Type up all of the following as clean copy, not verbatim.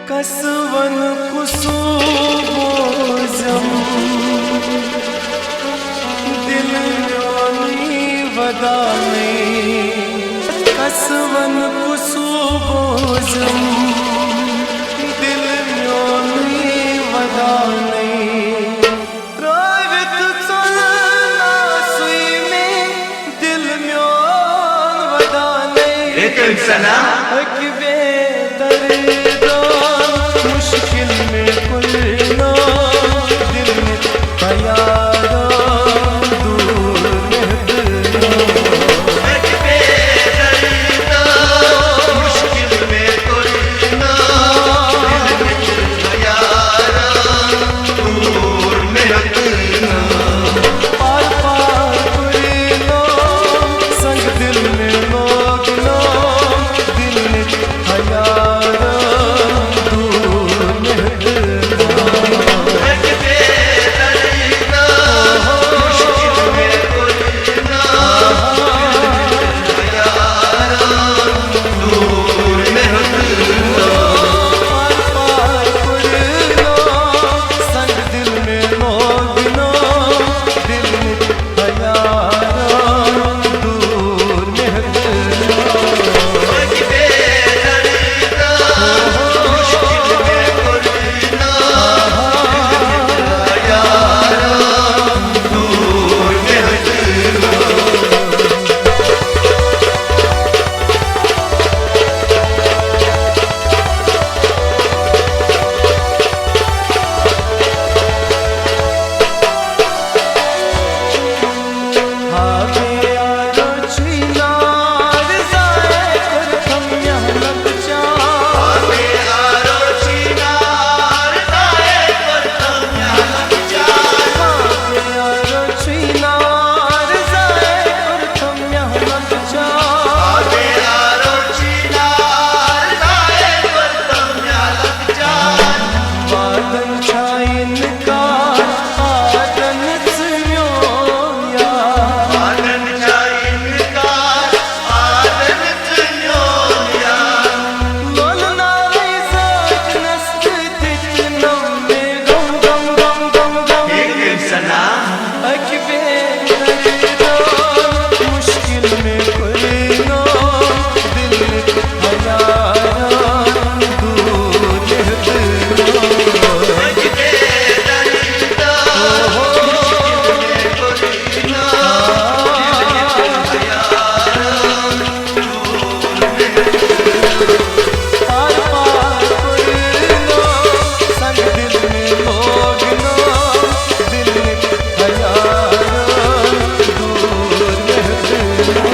कसवन कुसुबोजम दिल योनी वदाने कसवन कुसुबोजम दिल योनी वदाने त्रावित चलना सुई में दिल म्योन वदाने सना अकबे दर्दो मुश्किल में कुल नो दिल में प्यारो दूर महबूबो अकबे दर्दो मुश्किल में कुल नो दिल में प्यारो दूर महबूबो पार पार पुरनो संग दिल में लोग नो दिल में प्यारो दूर महबूबो अकबे दर्दो मुश्किल में कुल नो प्यारो दूर महबूबो पार पार पुरनो संग दिल में लोग नो दिल में प्यारो दूर महबूबो अकबे दर्दो मुश्किल में कुल नो प्यारो दूर महबूबो हावे यारो चिनार जाए कर थम यहाँ लग जा आवे आरो चिनार जाए प्रथम लग जा हावे यारो चिनार जाए कर थम यहाँ लग जा आवे आरो चिनार जाए प्रथम लग जा बादल छाइन का आदन सुन्यो या आनंद जाइन का आदन सुन्यो या बोलना में सोच नस्त तितनम में गम गम गम गम गम एक सना अकबे दर्दो मुश्किल में कुल नो दिल में हजारों दूर महबूबो अकबे दर्दो मुश्किल में कुल नो पार पार पुरनो संग दिल में लोग नो दिल में हजारों दूर महबूबो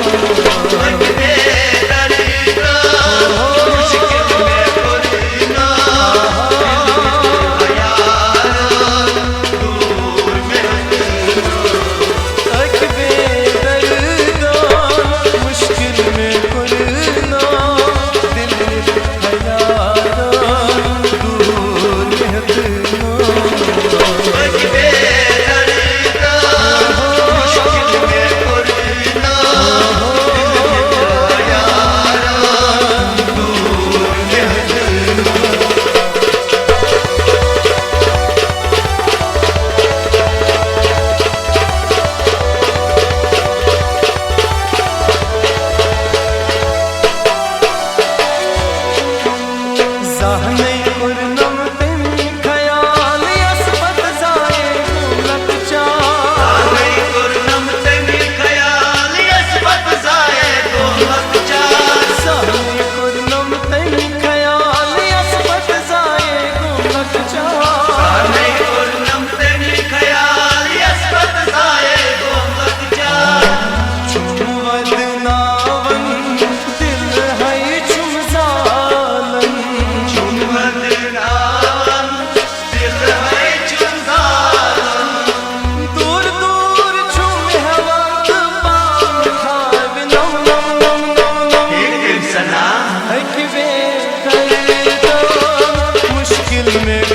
अकबे दर्दो मुश्किल में कुल नो दूर महबूबो अकबे दर्दो मुश्किल में कुल नो दिल में हजारों दूर महबूबो अकबे दर्दो मुश्किल में कुल नो दूर महबूबो ज़हने कुरनम तिन ख्याल यसबत जाए लग जा आने कुरनम तेरी ख्याल यसबत जाए तो मत जा ज़हने कुरनम तिन ख्याल यसबत जाए लग जा आने कुरनम तेरी ख्याल यसबत जाए तो मत जा वदनावन दिल है चुम जालन बदनाम दिल है चुंजालन दूर दूर चुम हवंत पाम खावे नम नम नम नम नम एक सना अकबे दर्दो मुश्किल में